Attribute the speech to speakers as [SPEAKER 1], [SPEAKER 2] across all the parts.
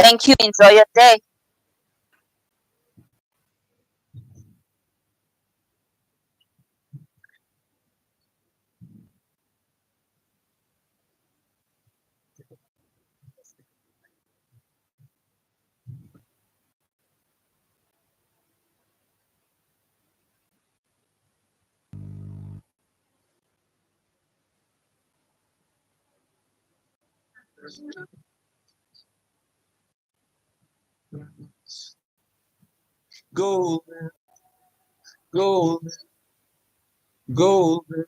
[SPEAKER 1] Thank you. Enjoy your day.
[SPEAKER 2] Golden, golden, golden,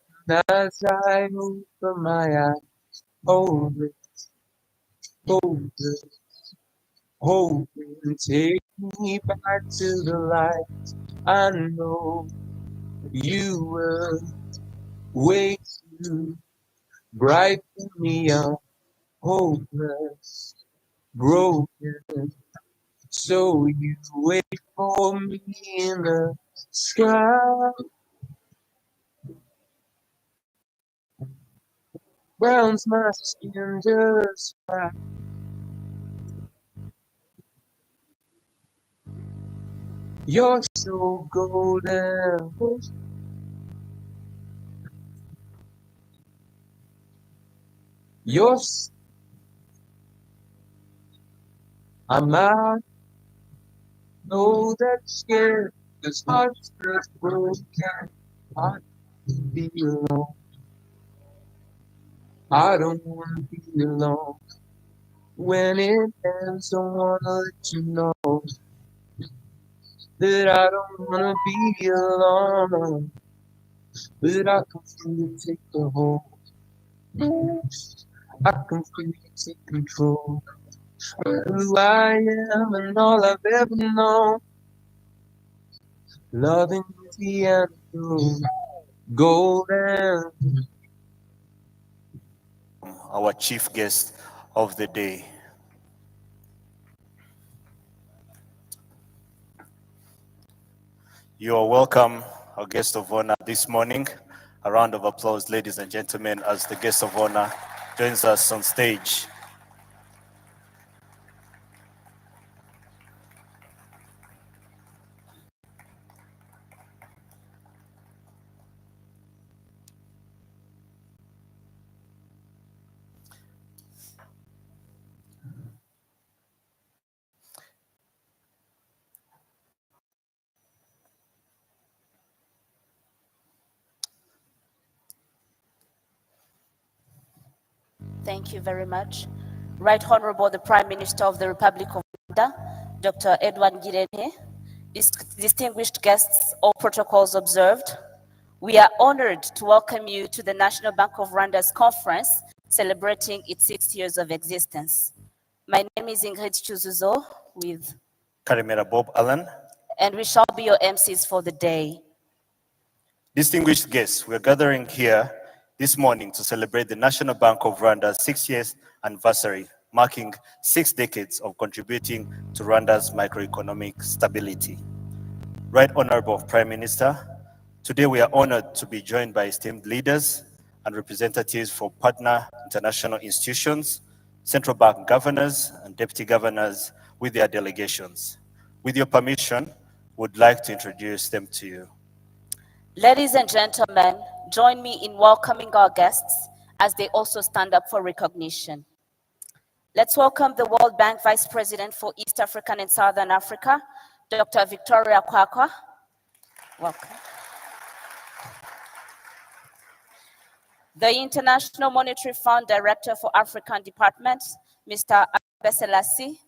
[SPEAKER 2] as I open my eyes. Hold it, hold it, hold it, take me back to the light. I know you will wait to brighten me up, hopeless, broken. So you wait for me in the sky. Browns my skin just right. You're so golden. You're I'm out. Know that scared. This heart's just broken. I don't be alone. I don't wanna be alone. When it ends, I wanna let you know that I don't wanna be alone. But I can feel you take the hold. I can feel you take control. Who I am and all I've ever known. Loving is the antidote. Golden.
[SPEAKER 3] Our chief guest of the day. You are welcome, our guest of honor this morning. A round of applause, ladies and gentlemen, as the guest of honor joins us on stage.
[SPEAKER 1] Thank you very much. Right Honorable the Prime Minister of the Republic of Rwanda, Dr. Edward Ngirente, distinguished guests, all protocols observed. We are honored to welcome you to the National Bank of Rwanda's conference celebrating its 6 years of existence. My name is Ingrid Chuzuzo with
[SPEAKER 3] Karimera Bob Allen.
[SPEAKER 1] And we shall be your MCs for the day.
[SPEAKER 3] Distinguished guests, we're gathering here this morning to celebrate the National Bank of Rwanda's 6th anniversary, marking 6 decades of contributing to Rwanda's macroeconomic stability. Right Honorable Prime Minister, today we are honored to be joined by esteemed leaders and representatives for partner international institutions, central bank governors and deputy governors with their delegations. With your permission, would like to introduce them to you.
[SPEAKER 1] Ladies and gentlemen, join me in welcoming our guests as they also stand up for recognition. Let's welcome the World Bank Vice President for East African and Southern Africa, Dr. Victoria Kwakwa. Welcome. The International Monetary Fund Director for African Department, Mr. Abeselasi.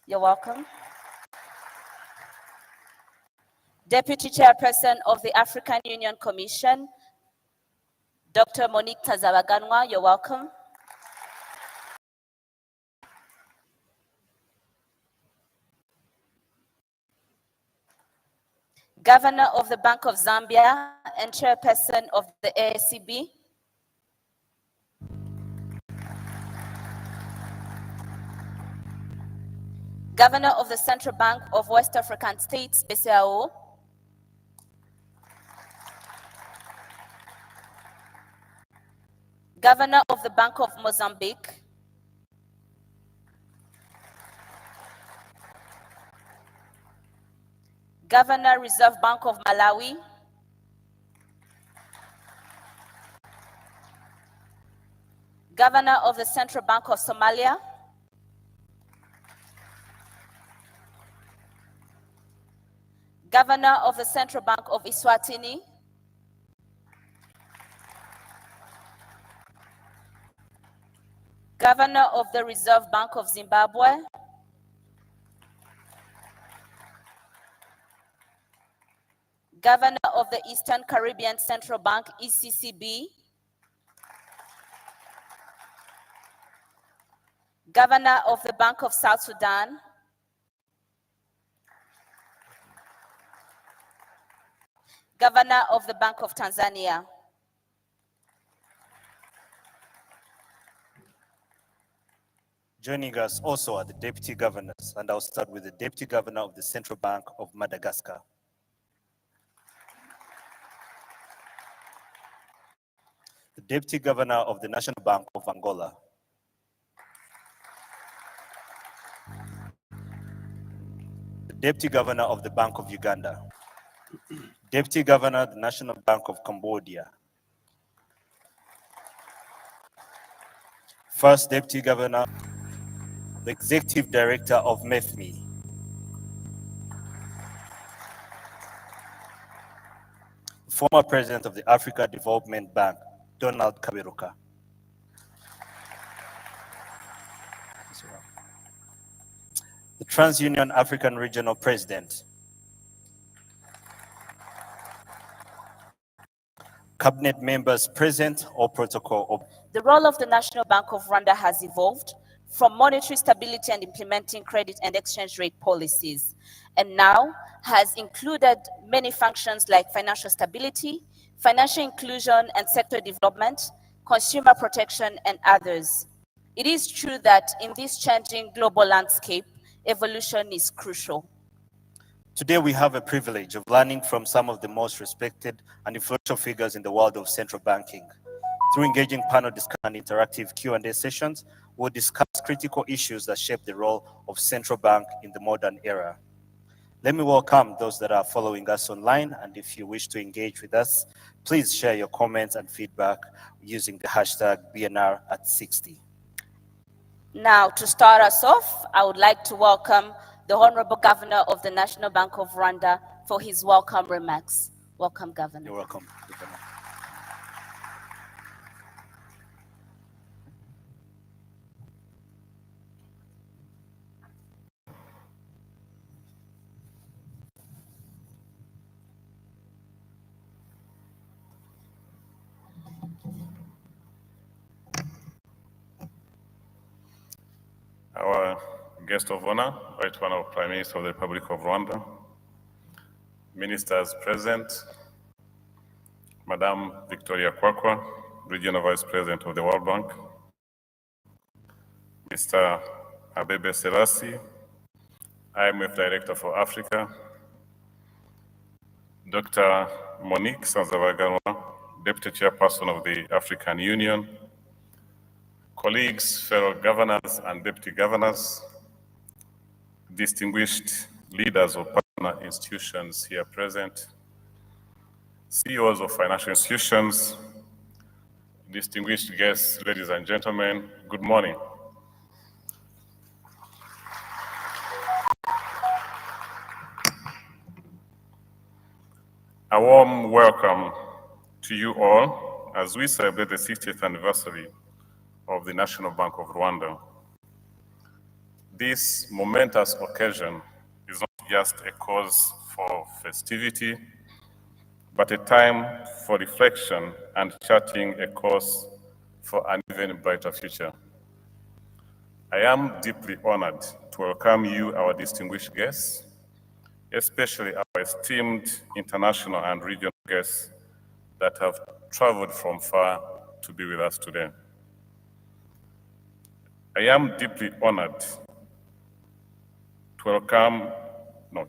[SPEAKER 1] You're welcome. Deputy Chairperson of the African Union Commission, Dr. Monique Tazabaganwa, you're welcome. Governor of the Bank of Zambia and Chairperson of the AACB, Governor of the Central Bank of West African States, BCAO, Governor of the Bank of Mozambique, Governor, Reserve Bank of Malawi. Governor of the Central Bank of Somalia. Governor of the Central Bank of Eswatini. Governor of the Reserve Bank of Zimbabwe. Governor of the Eastern Caribbean Central Bank, ECCB. Governor of the Bank of South Sudan. Governor of the Bank of Tanzania.
[SPEAKER 3] Joining us also are the deputy governors, and I'll start with the deputy governor of the Central Bank of Madagascar. The deputy governor of the National Bank of Angola. The deputy governor of the Bank of Uganda. Deputy governor of the National Bank of Cambodia. First deputy governor, the executive director of MEFMI. Former president of the Africa Development Bank, Donald Kaberuka. The TransUnion African Regional President. Cabinet members present or protocol.
[SPEAKER 1] The role of the National Bank of Rwanda has evolved from monetary stability and implementing credit and exchange rate policies, and now has included many functions like financial stability, financial inclusion and sector development, consumer protection, and others. It is true that in this changing global landscape, evolution is crucial.
[SPEAKER 3] Today we have a privilege of learning from some of the most respected and influential figures in the world of central banking. Through engaging panel discussion and interactive Q&A sessions, we'll discuss critical issues that shape the role of central bank in the modern era. Let me welcome those that are following us online, and if you wish to engage with us, please share your comments and feedback using the hashtag BNR60.
[SPEAKER 1] Now, to start us off, I would like to welcome the Honorable Governor of the National Bank of Rwanda for his welcome remarks. Welcome, Governor.
[SPEAKER 3] You're welcome, Governor.
[SPEAKER 4] Our guest of honor, Right Honorable Prime Minister of the Republic of Rwanda, ministers present, Madame Victoria Kwakwa, Regional Vice President of the World Bank, Mr. Abebe Selassie, IMF Director for Africa, Dr. Monique Sanzabaganwa, Deputy Chairperson of the African Union, colleagues, fellow governors and deputy governors, distinguished leaders of partner institutions here present, CEOs of financial institutions, distinguished guests, ladies and gentlemen, good morning. A warm welcome to you all as we celebrate the 60th anniversary of the National Bank of Rwanda. This momentous occasion is not just a cause for festivity, but a time for reflection and charting a course for an even brighter future. I am deeply honored to welcome you, our distinguished guests, especially our esteemed international and regional guests that have traveled from far to be with us today. I am deeply honored to welcome,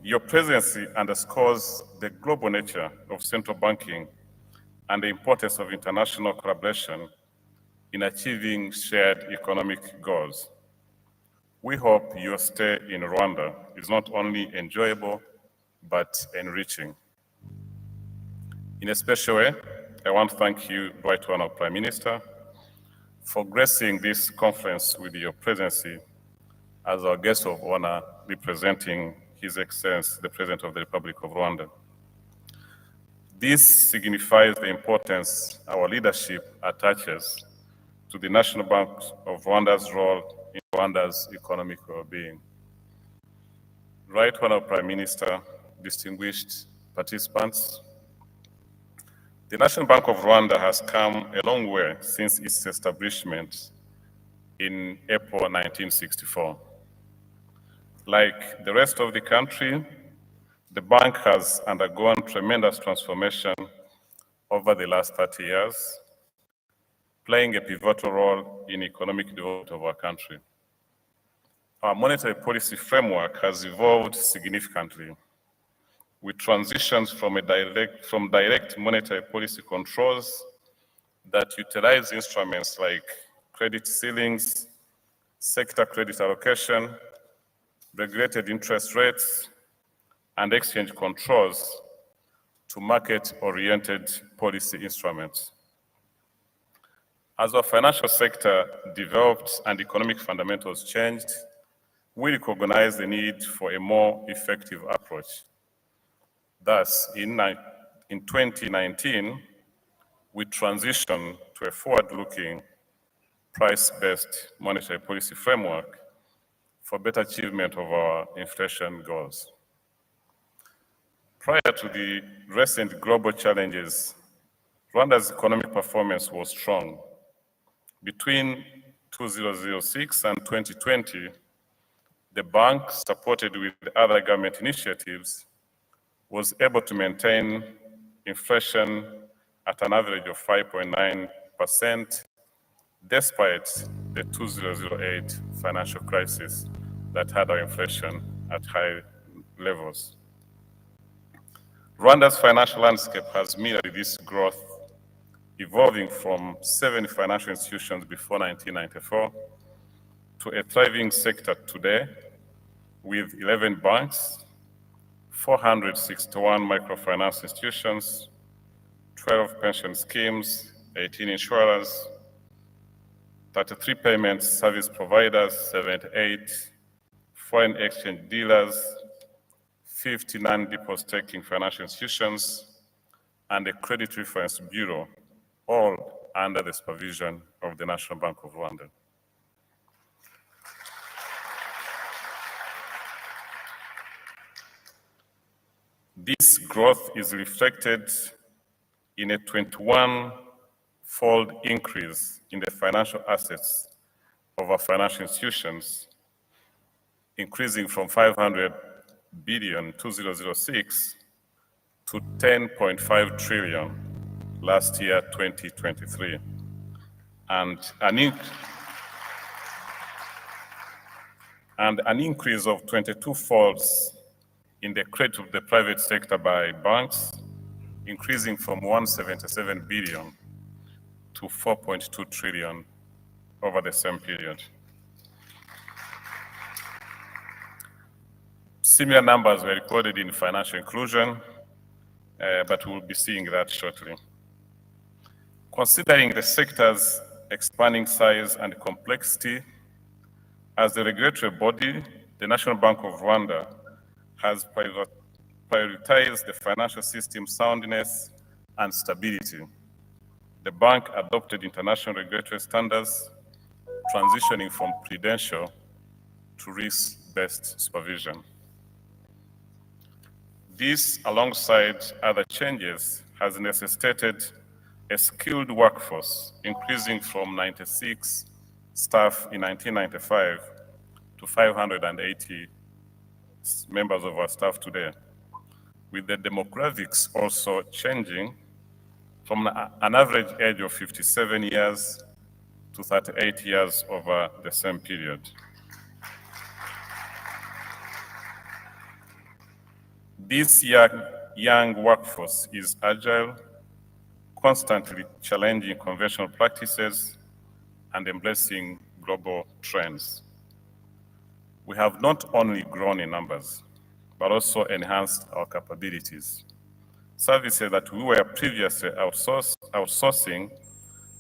[SPEAKER 4] your presidency underscores the global nature of central banking and the importance of international collaboration in achieving shared economic goals. We hope your stay in Rwanda is not only enjoyable, but enriching. In a special way, I want to thank you, Right Honourable Prime Minister, for gracing this conference with your presidency as our guest of honor representing His Excellency, the President of the Republic of Rwanda. This signifies the importance our leadership attaches to the National Bank of Rwanda's role in Rwanda's economic well-being. Right Honourable Prime Minister, distinguished participants, the National Bank of Rwanda has come a long way since its establishment in April 1964. Like the rest of the country, the bank has undergone tremendous transformation over the last 30 years, playing a pivotal role in economic development of our country. Our monetary policy framework has evolved significantly, with transitions from direct monetary policy controls that utilize instruments like credit ceilings, sector credit allocation, regulated interest rates, and exchange controls to market-oriented policy instruments. As our financial sector developed and economic fundamentals changed, we recognize the need for a more effective approach. Thus, in 2019, we transitioned to a forward-looking, price-based monetary policy framework for better achievement of our inflation goals. Prior to the recent global challenges, Rwanda's economic performance was strong. Between 2006 and 2020, the bank, supported with other government initiatives, was able to maintain inflation at an average of 5.9%, despite the 2008 financial crisis that had our inflation at high levels. Rwanda's financial landscape has mirrored this growth, evolving from 7 financial institutions before 1994 to a thriving sector today with 11 banks, 461 microfinance institutions, 12 pension schemes, 18 insurers, 33 payment service providers, 78 foreign exchange dealers, 50 non-deposit-taking financial institutions, and a credit reference bureau, all under the supervision of the National Bank of Rwanda. This growth is reflected in a 21-fold increase in the financial assets of our financial institutions, increasing from 500 billion 2006 to 10.5 trillion last year, 2023, and an increase of 22 folds in the credit of the private sector by banks, increasing from 177 billion to 4.2 trillion over the same period. Similar numbers were recorded in financial inclusion, but we'll be seeing that shortly. Considering the sector's expanding size and complexity, as the regulatory body, the National Bank of Rwanda has prioritized the financial system soundness and stability. The bank adopted international regulatory standards, transitioning from prudential to risk-based supervision. This, alongside other changes, has necessitated a skilled workforce, increasing from 96 staff in 1995 to 580 members of our staff today, with the demographics also changing from an average age of 57 years to 38 years over the same period. This young workforce is agile, constantly challenging conventional practices and embracing global trends. We have not only grown in numbers, but also enhanced our capabilities. Services that we were previously outsourcing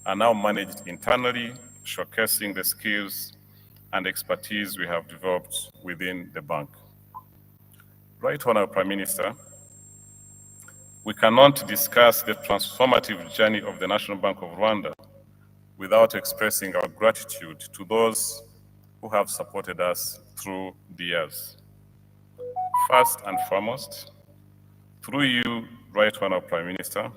[SPEAKER 4] are now managed internally, showcasing the skills and expertise we have developed within the bank. Right Honourable Prime Minister, we cannot discuss the transformative journey of the National Bank of Rwanda without expressing our gratitude to those who have supported us through the years. First and foremost, through you, Right Honourable Prime Minister,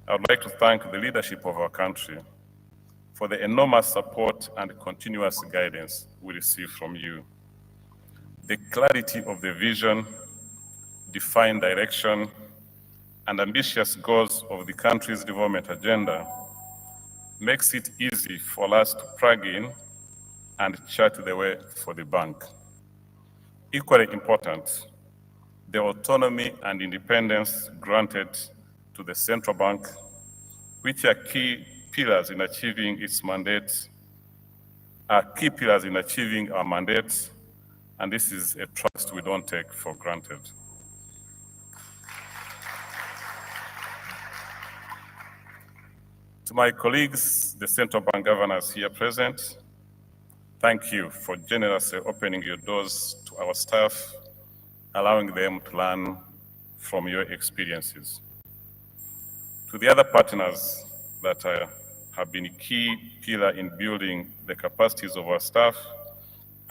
[SPEAKER 4] I would like to thank the leadership of our country for the enormous support and continuous guidance we receive from you. The clarity of the vision, defined direction, and ambitious goals of the country's development agenda makes it easy for us to plug in and chart the way for the bank. Equally important, the autonomy and independence granted to the central bank, which are key pillars in achieving its mandate, our mandate, and this is a trust we don't take for granted. To my colleagues, the central bank governors here present, thank you for generously opening your doors to our staff, allowing them to learn from your experiences. To the other partners that have been a key pillar in building the capacities of our staff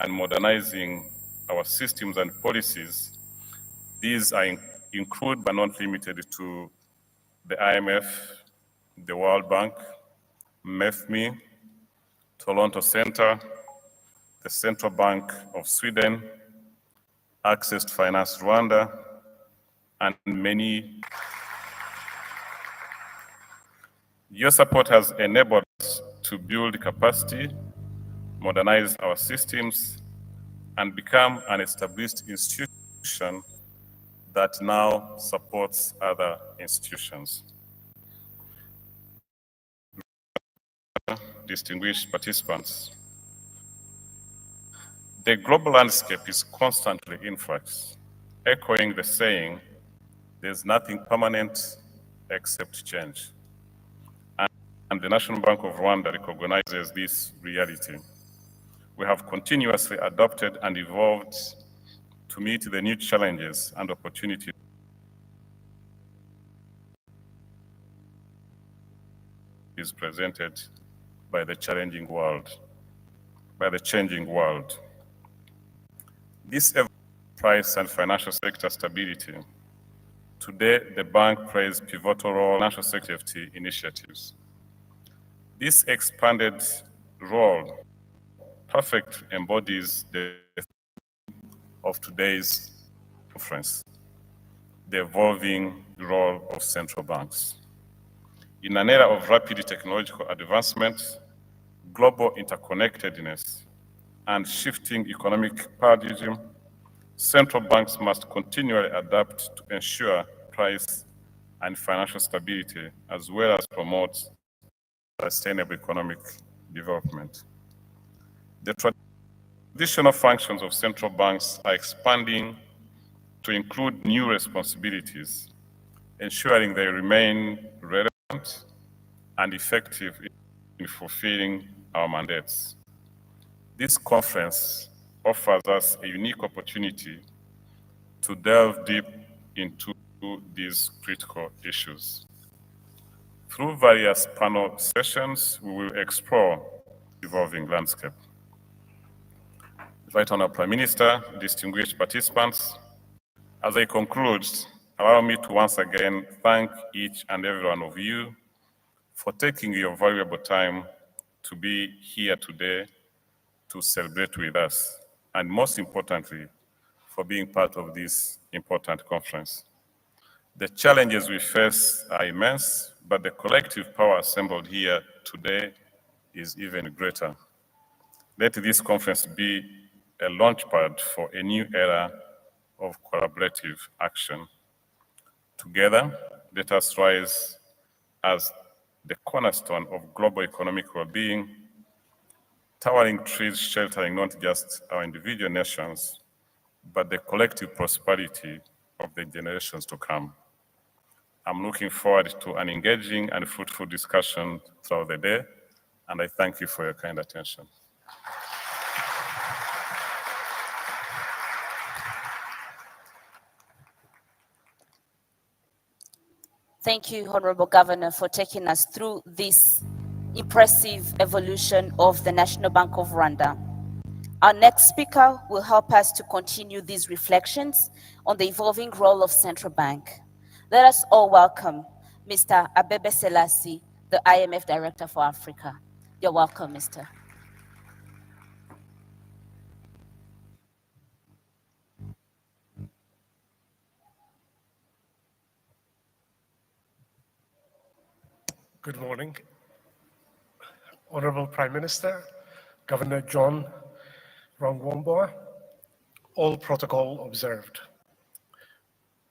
[SPEAKER 4] and modernizing our systems and policies, these include but not limited to the IMF, the World Bank, MEFMI, Toronto Center, the Central Bank of Sweden, Access to Finance Rwanda, and many. Your support has enabled us to build capacity, modernize our systems, and become an established institution that now supports other institutions. Distinguished participants, the global landscape is constantly in flux, echoing the saying, there's nothing permanent except change. And the National Bank of Rwanda recognizes this reality. We have continuously adapted and evolved to meet the new challenges and opportunities presented by the changing world. This price and financial sector stability. Today, the bank plays pivotal role in financial sector safety initiatives. This expanded role perfectly embodies the of today's conference, the evolving role of central banks. In an era of rapid technological advancement, global interconnectedness, and shifting economic paradigm, central banks must continually adapt to ensure price and financial stability, as well as promote sustainable economic development. The traditional functions of central banks are expanding to include new responsibilities, ensuring they remain relevant and effective in fulfilling our mandates. This conference offers us a unique opportunity to delve deep into these critical issues. Through various panel sessions, we will explore the evolving landscape. Right Honourable Prime Minister, distinguished participants, as I conclude, allow me to once again thank each and every one of you for taking your valuable time to be here today to celebrate with us, and most importantly, for being part of this important conference. The challenges we face are immense, but the collective power assembled here today is even greater. Let this conference be a launchpad for a new era of collaborative action. Together, let us rise as the cornerstone of global economic well-being, towering trees sheltering not just our individual nations, but the collective prosperity of the generations to come. I'm looking forward to an engaging and fruitful discussion throughout the day, and I thank you for your kind attention.
[SPEAKER 1] Thank you, Honorable Governor, for taking us through this impressive evolution of the National Bank of Rwanda. Our next speaker will help us to continue these reflections on the evolving role of central bank. Let us all welcome Mr. Abebe Selassie, the IMF Director for Africa. You're welcome, Mr.
[SPEAKER 5] Good morning. Honorable Prime Minister, Governor John Rwanda, all protocol observed.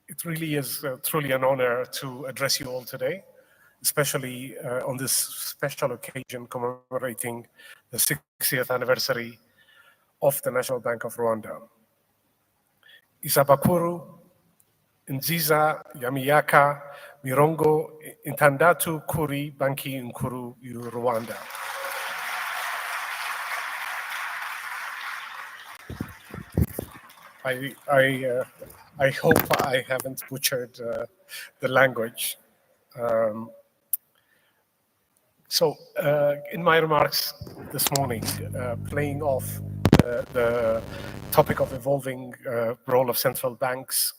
[SPEAKER 5] It really is truly an honor to address you all today, especially on this special occasion commemorating the 60th anniversary of the National Bank of Rwanda. Isabakuru, Nziza, Yamiyaka, Mirongo, Intandatu Kuri, Banki Nkuru, Rwanda. I hope I haven't butchered the language. In my remarks this morning, playing off the topic of evolving role of central banks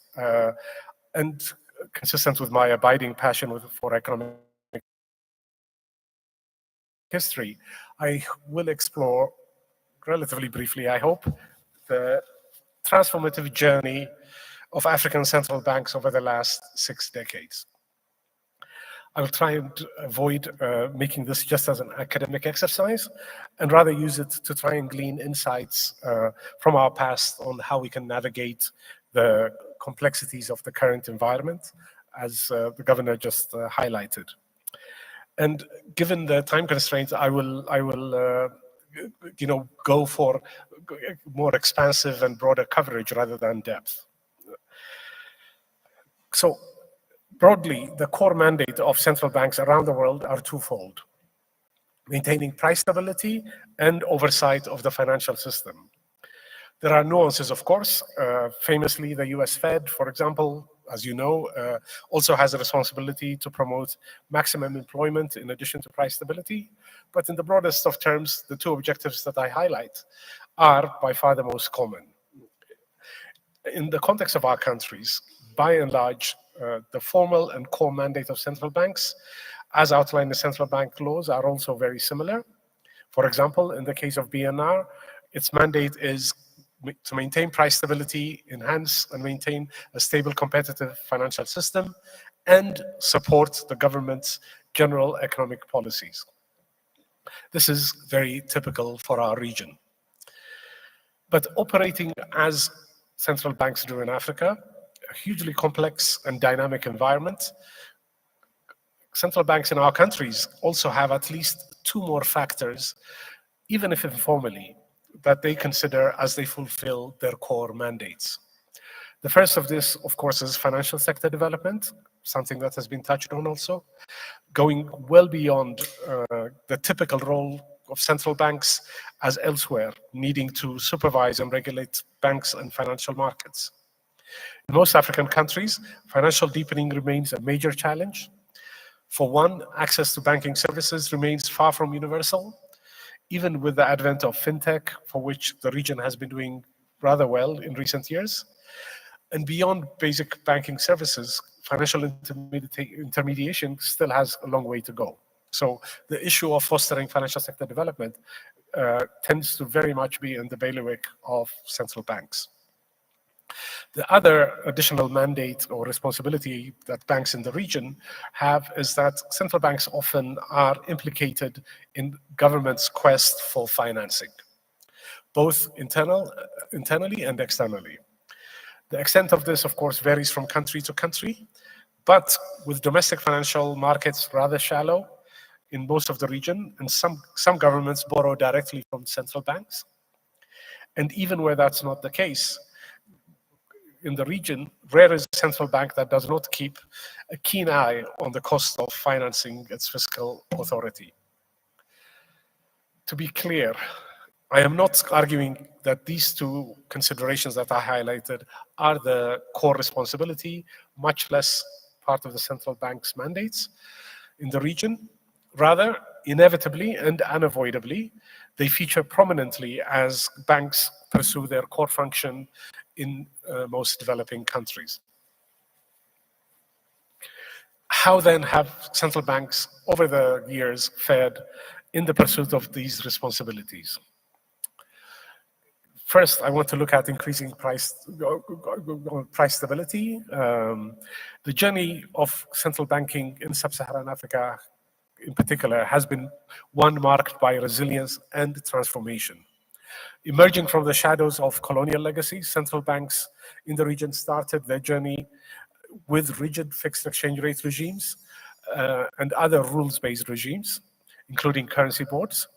[SPEAKER 5] and consistent with my abiding passion for economic history, I will explore relatively briefly, I hope, the transformative journey of African central banks over the last 6 decades. I will try and avoid making this just as an academic exercise and rather use it to try and glean insights from our past on how we can navigate the complexities of the current environment, as the governor just highlighted. And given the time constraints, I will go for more expansive and broader coverage rather than depth. So broadly, the core mandate of central banks around the world are twofold: maintaining price stability and oversight of the financial system. There are nuances, of course. Famously, the US Fed, for example, as you know, also has a responsibility to promote maximum employment in addition to price stability. But in the broadest of terms, the two objectives that I highlight are by far the most common. In the context of our countries, by and large, the formal and core mandate of central banks, as outlined in central bank laws, are also very similar. For example, in the case of BNR, its mandate is to maintain price stability, enhance and maintain a stable competitive financial system, and support the government's general economic policies. This is very typical for our region. But operating as central banks do in Africa, a hugely complex and dynamic environment, central banks in our countries also have at least two more factors, even if informally, that they consider as they fulfill their core mandates. The first of this, of course, is financial sector development, something that has been touched on also, going well beyond the typical role of central banks as elsewhere, needing to supervise and regulate banks and financial markets. In most African countries, financial deepening remains a major challenge. For one, access to banking services remains far from universal, even with the advent of fintech, for which the region has been doing rather well in recent years. And beyond basic banking services, financial intermediation still has a long way to go. So the issue of fostering financial sector development tends to very much be in the bailiwick of central banks. The other additional mandate or responsibility that banks in the region have is that central banks often are implicated in government's quest for financing, both internally and externally. The extent of this, of course, varies from country to country, but with domestic financial markets rather shallow in most of the region, and some governments borrow directly from central banks. And even where that's not the case, in the region, rare is a central bank that does not keep a keen eye on the cost of financing its fiscal authority. To be clear, I am not arguing that these two considerations that I highlighted are the core responsibility, much less part of the central bank's mandates in the region. Rather, inevitably and unavoidably, they feature prominently as banks pursue their core function in most developing countries. How then have central banks over the years fared in the pursuit of these responsibilities? First, I want to look at increasing price stability. The journey of central banking in sub-Saharan Africa in particular has been one marked by resilience and transformation. Emerging from the shadows of colonial legacy, central banks in the region started their journey with rigid fixed exchange rate regimes and other rules-based regimes, including currency boards.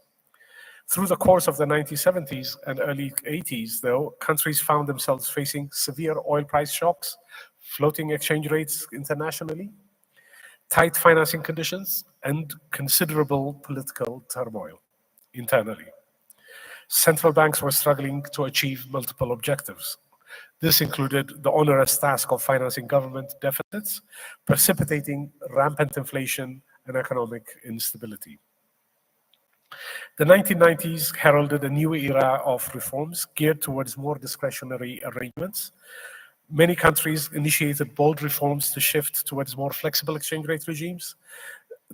[SPEAKER 5] Through the course of the 1970s and early 80s, though, countries found themselves facing severe oil price shocks, floating exchange rates internationally, tight financing conditions, and considerable political turmoil internally. Central banks were struggling to achieve multiple objectives. This included the onerous task of financing government deficits, precipitating rampant inflation and economic instability. The 1990s heralded a new era of reforms geared towards more discretionary arrangements. Many countries initiated bold reforms to shift towards more flexible exchange rate regimes,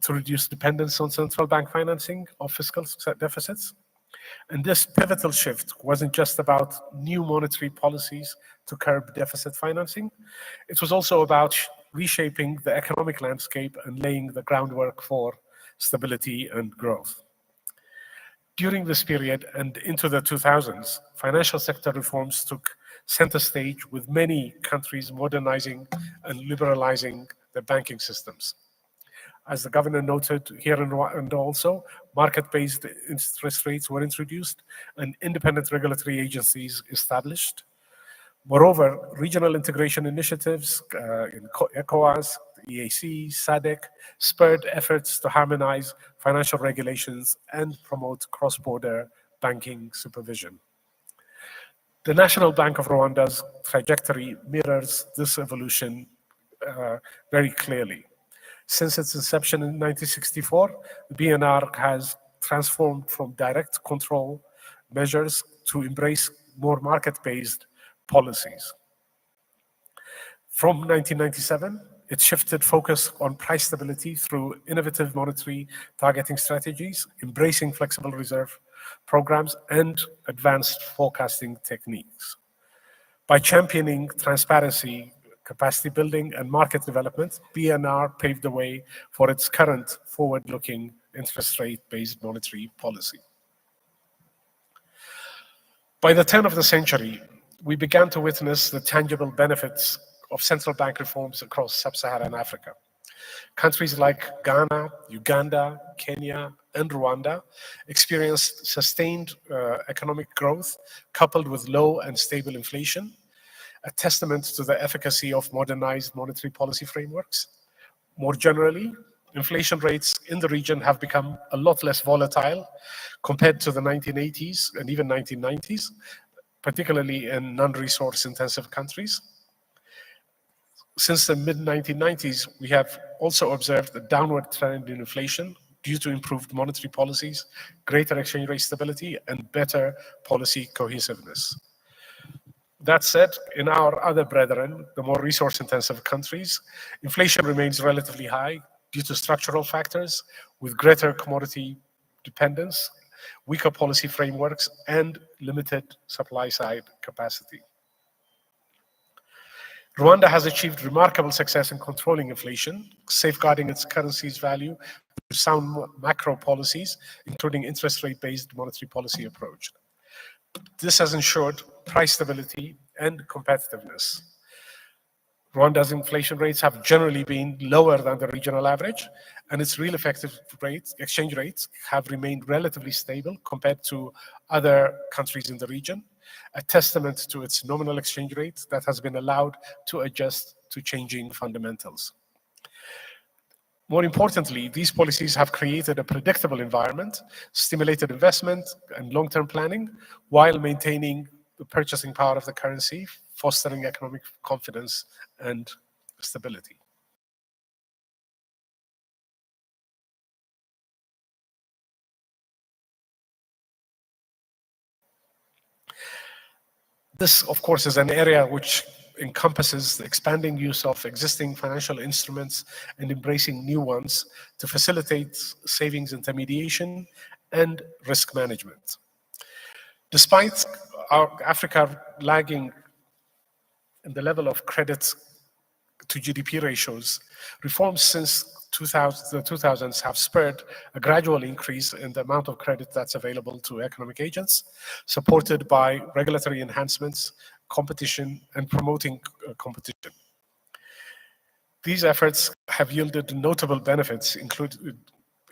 [SPEAKER 5] to reduce dependence on central bank financing of fiscal deficits. And this pivotal shift wasn't just about new monetary policies to curb deficit financing. It was also about reshaping the economic landscape and laying the groundwork for stability and growth. During this period and into the 2000s, financial sector reforms took center stage, with many countries modernizing and liberalizing their banking systems. As the governor noted, here in Rwanda also, market-based interest rates were introduced and independent regulatory agencies established. Moreover, regional integration initiatives in ECOWAS, EAC, SADC spurred efforts to harmonize financial regulations and promote cross-border banking supervision. The National Bank of Rwanda's trajectory mirrors this evolution very clearly. Since its inception in 1964, the BNR has transformed from direct control measures to embrace more market-based policies. From 1997, it shifted focus on price stability through innovative monetary targeting strategies, embracing flexible reserve programs, and advanced forecasting techniques. By championing transparency, capacity building, and market development, BNR paved the way for its current forward-looking interest rate-based monetary policy. By the turn of the century, we began to witness the tangible benefits of central bank reforms across sub-Saharan Africa. Countries like Ghana, Uganda, Kenya, and Rwanda experienced sustained economic growth coupled with low and stable inflation, a testament to the efficacy of modernized monetary policy frameworks. More generally, inflation rates in the region have become a lot less volatile compared to the 1980s and even 1990s, particularly in non-resource intensive countries. Since the mid-1990s, we have also observed a downward trend in inflation due to improved monetary policies, greater exchange rate stability, and better policy cohesiveness. That said, in our other brethren, the more resource-intensive countries, inflation remains relatively high due to structural factors with greater commodity dependence, weaker policy frameworks, and limited supply-side capacity. Rwanda has achieved remarkable success in controlling inflation, safeguarding its currency's value through sound macro policies, including interest rate-based monetary policy approach. This has ensured price stability and competitiveness. Rwanda's inflation rates have generally been lower than the regional average, and its real effective exchange rates have remained relatively stable compared to other countries in the region. a testament to its nominal exchange rate that has been allowed to adjust to changing fundamentals. More importantly, these policies have created a predictable environment, stimulated investment and long-term planning, while maintaining the purchasing power of the currency, fostering economic confidence and stability. This, of course, is an area which encompasses the expanding use of existing financial instruments and embracing new ones to facilitate savings intermediation and risk management. Despite Africa lagging in the level of credit to GDP ratios, reforms since the 2000s have spurred a gradual increase in the amount of credit that's available to economic agents, supported by regulatory enhancements, competition, and promoting competition. These efforts have yielded notable benefits, including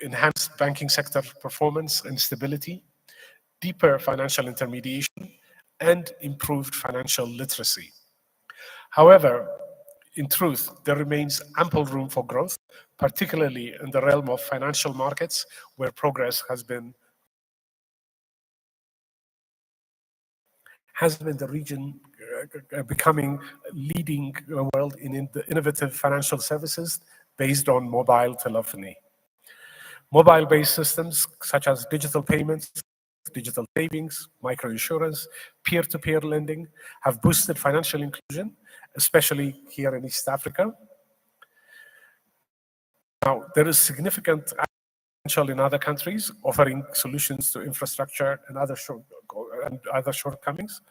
[SPEAKER 5] enhanced banking sector performance and stability, deeper financial intermediation, and improved financial literacy. However, in truth, there remains ample room for growth, particularly in the realm of financial markets, where progress has been the region becoming leading world in the innovative financial services based on mobile telephony. Mobile-based systems such as digital payments, digital savings, microinsurance, peer-to-peer lending have boosted financial inclusion, especially here in East Africa. Now, there is significant potential in other countries offering solutions to infrastructure and other shortcomings.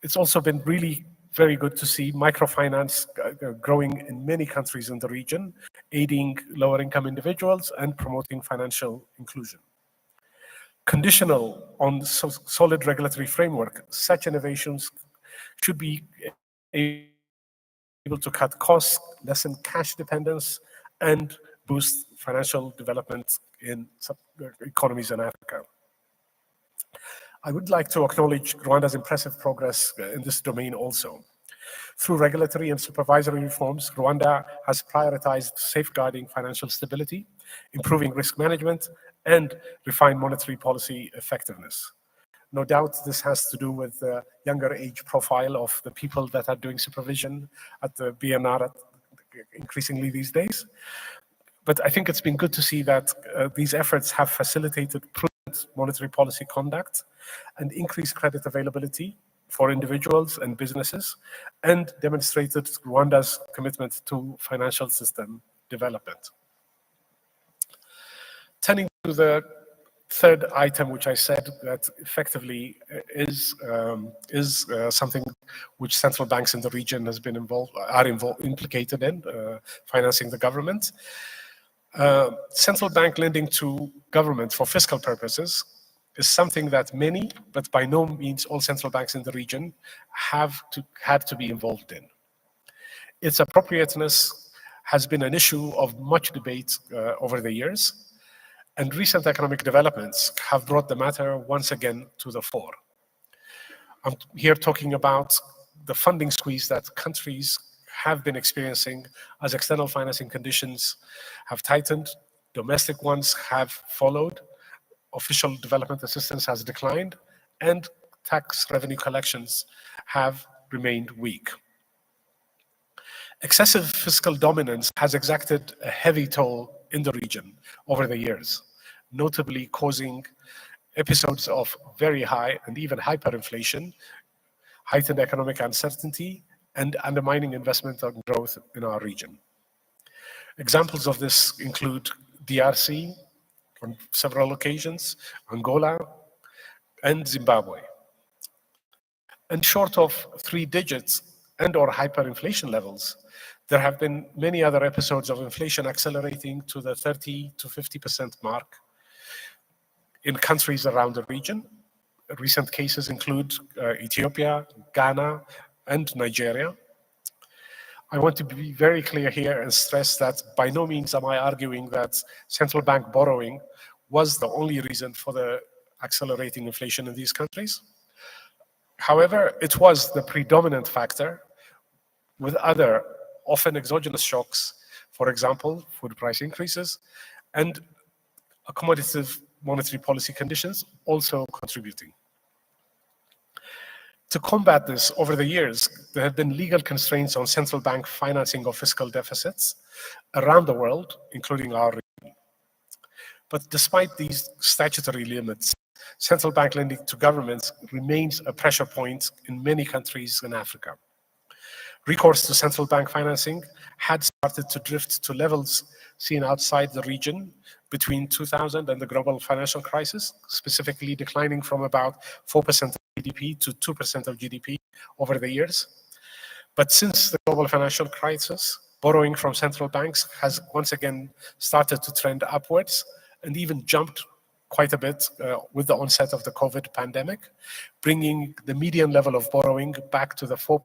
[SPEAKER 5] It's also been really very good to see microfinance growing in many countries in the region, aiding lower income individuals and promoting financial inclusion. Conditional on solid regulatory framework, such innovations should be able to cut costs, lessen cash dependence, and boost financial development in economies in Africa. I would like to acknowledge Rwanda's impressive progress in this domain also. Through regulatory and supervisory reforms, Rwanda has prioritized safeguarding financial stability, improving risk management, and refined monetary policy effectiveness. No doubt this has to do with the younger age profile of the people that are doing supervision at the BNR increasingly these days. But I think it's been good to see that these efforts have facilitated prudent monetary policy conduct and increased credit availability for individuals and businesses, and demonstrated Rwanda's commitment to financial system development. Turning to the third item, which I said that effectively is something which central banks in the region are implicated in, financing the government. Central bank lending to government for fiscal purposes is something that many, but by no means all central banks in the region had to be involved in. Its appropriateness has been an issue of much debate over the years, and recent economic developments have brought the matter once again to the fore. I'm here talking about the funding squeeze that countries have been experiencing as external financing conditions have tightened, domestic ones have followed, official development assistance has declined, and tax revenue collections have remained weak. Excessive fiscal dominance has exacted a heavy toll in the region over the years, notably causing episodes of very high and even hyperinflation, heightened economic uncertainty, and undermining investment and growth in our region. Examples of this include DRC on several occasions, Angola, and Zimbabwe. And short of 3 digits and or hyperinflation levels, there have been many other episodes of inflation accelerating to the 30 to 50% mark in countries around the region. Recent cases include Ethiopia, Ghana, and Nigeria. I want to be very clear here and stress that by no means am I arguing that central bank borrowing was the only reason for the accelerating inflation in these countries. However, it was the predominant factor, with other often exogenous shocks, for example, food price increases, and accommodative monetary policy conditions also contributing. To combat this, over the years, there have been legal constraints on central bank financing of fiscal deficits around the world, including our region. But despite these statutory limits, central bank lending to governments remains a pressure point in many countries in Africa. Recourse to central bank financing had started to drift to levels seen outside the region between 2000 and the global financial crisis, specifically declining from about 4% of GDP to 2% of GDP over the years. But since the global financial crisis, borrowing from central banks has once again started to trend upwards and even jumped quite a bit with the onset of the COVID pandemic, bringing the median level of borrowing back to the 4%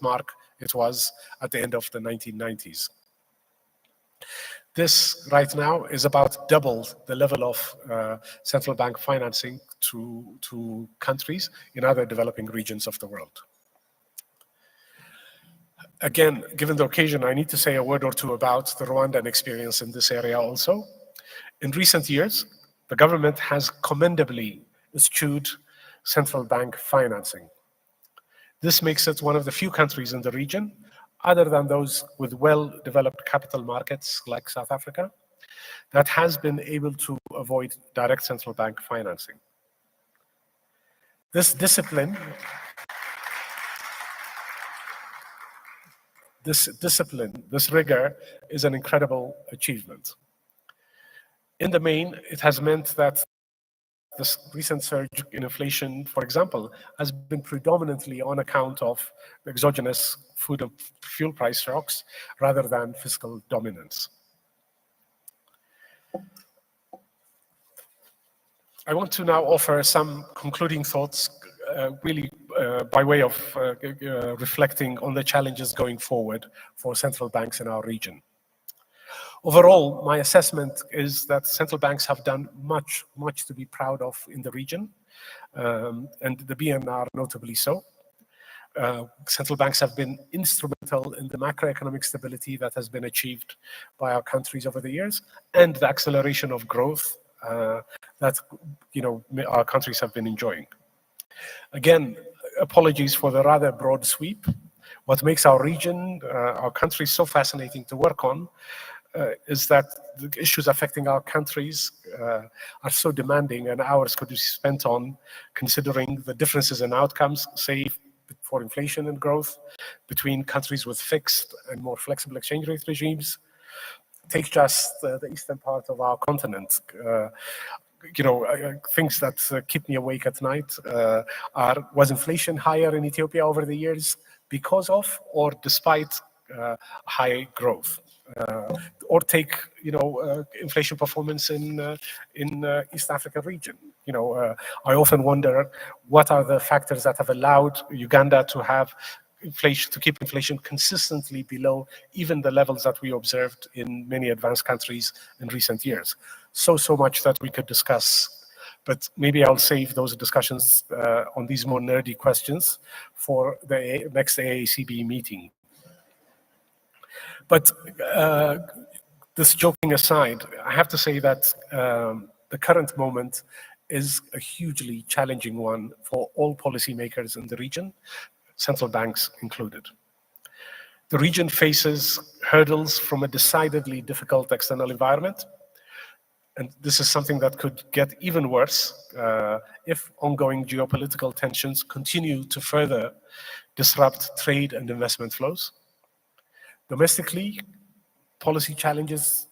[SPEAKER 5] mark it was at the end of the 1990s. This right now is about double the level of central bank financing to countries in other developing regions of the world. Again, given the occasion, I need to say a word or two about the Rwandan experience in this area also. In recent years, the government has commendably eschewed central bank financing. This makes it one of the few countries in the region, other than those with well-developed capital markets like South Africa, that has been able to avoid direct central bank financing. This discipline, this rigor is an incredible achievement. In the main, it has meant that this recent surge in inflation, for example, has been predominantly on account of exogenous food and fuel price shocks rather than fiscal dominance. I want to now offer some concluding thoughts, really by way of reflecting on the challenges going forward for central banks in our region. Overall, my assessment is that central banks have done much to be proud of in the region, and the BNR notably so. Central banks have been instrumental in the macroeconomic stability that has been achieved by our countries over the years, and the acceleration of growth that our countries have been enjoying. Again, apologies for the rather broad sweep. What makes our region, our countries so fascinating to work on is that the issues affecting our countries are so demanding, and hours could be spent on considering the differences in outcomes, say, for inflation and growth between countries with fixed and more flexible exchange rate regimes. Take just the eastern part of our continent. Things that keep me awake at night was inflation higher in Ethiopia over the years because of or despite high growth? Or take inflation performance in East African region. I often wonder what are the factors that have allowed Uganda to have inflation, to keep inflation consistently below even the levels that we observed in many advanced countries in recent years. So much that we could discuss, but maybe I'll save those discussions on these more nerdy questions for the next AACB meeting. But this joking aside, I have to say that the current moment is a hugely challenging one for all policymakers in the region, central banks included. The region faces hurdles from a decidedly difficult external environment, and this is something that could get even worse if ongoing geopolitical tensions continue to further disrupt trade and investment flows. Domestically, policy challenges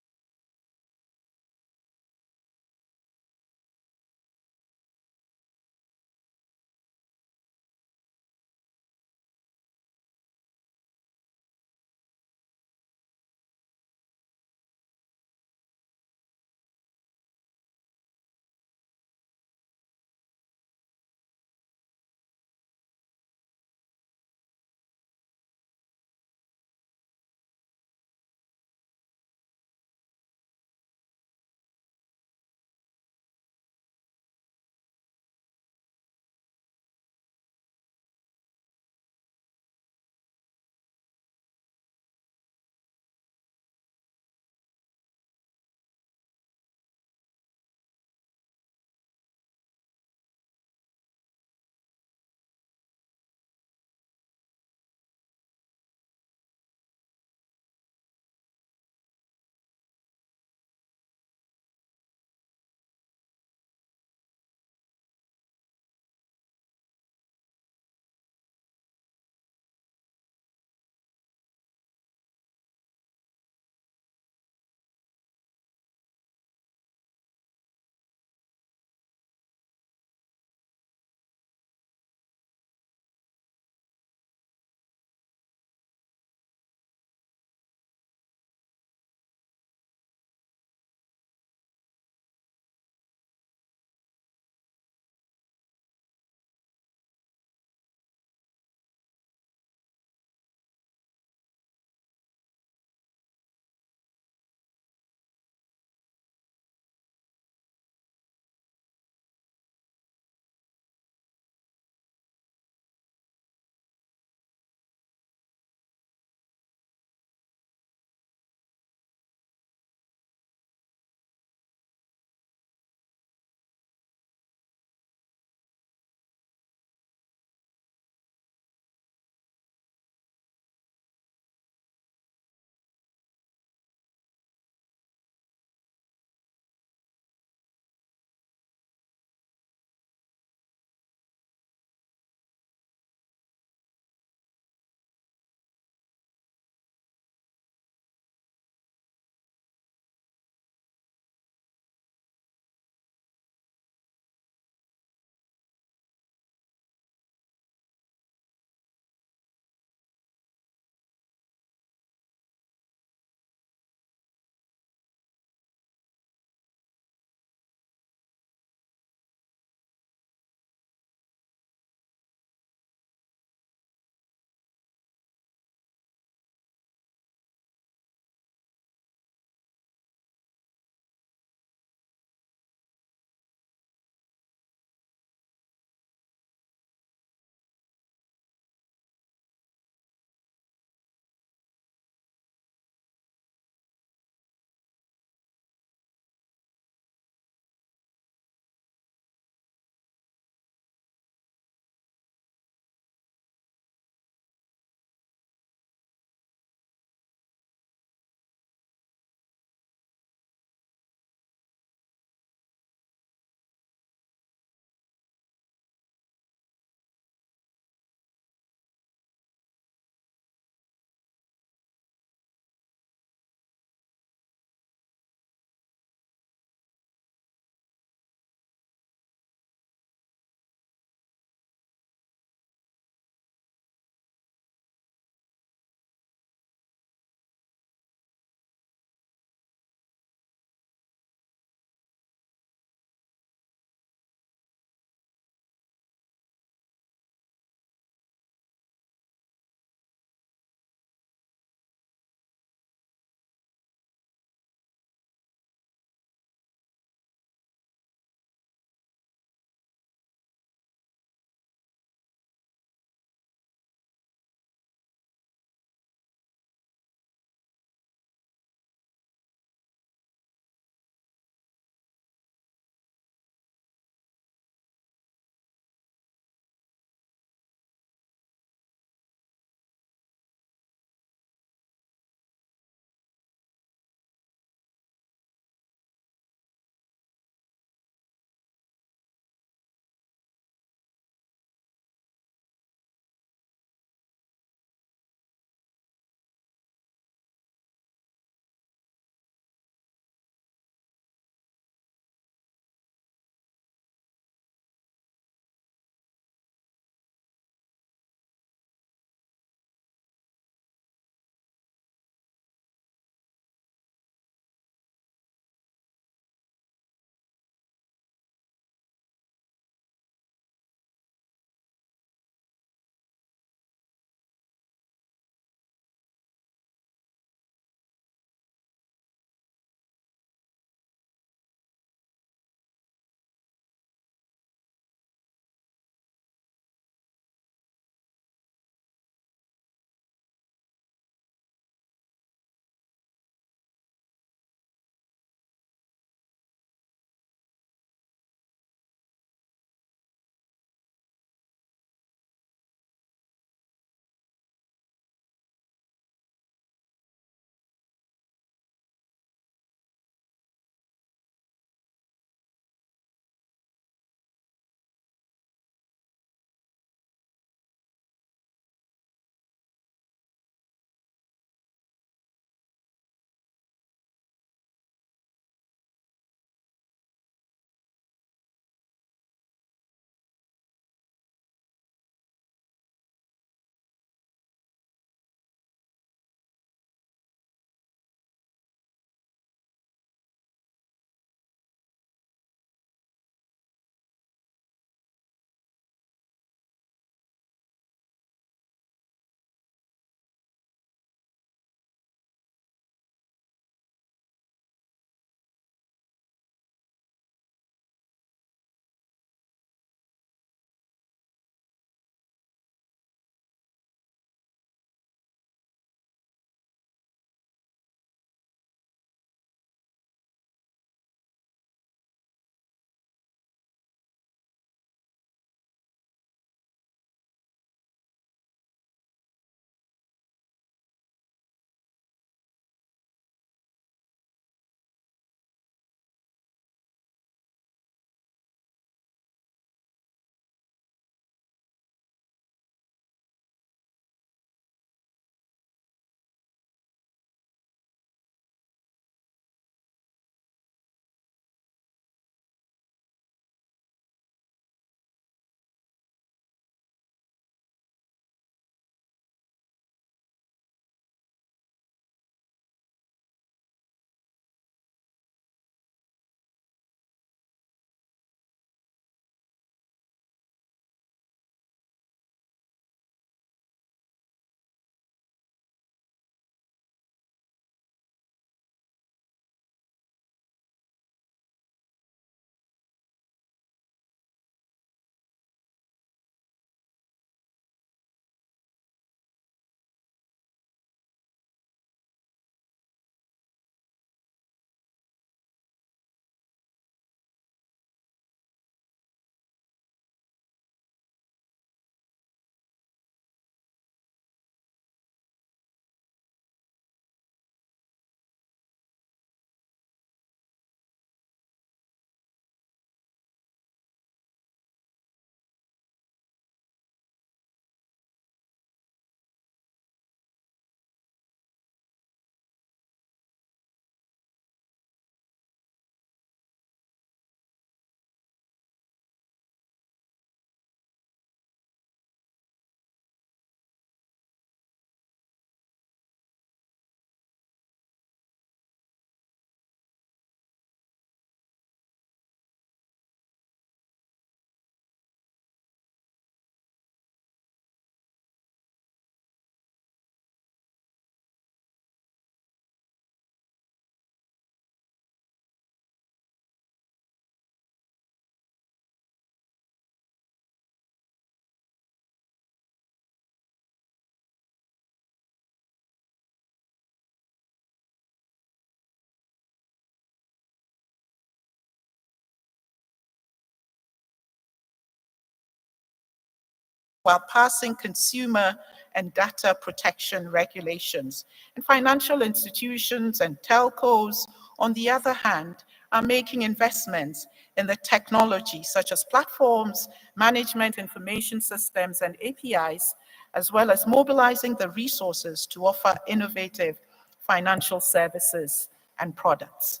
[SPEAKER 6] while passing consumer and data protection regulations. And financial institutions and telcos, on the other hand, are making investments in the technology such as platforms, management information systems, and APIs, as well as mobilizing the resources to offer innovative financial services and products.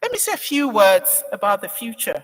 [SPEAKER 6] Let me say a few words about the future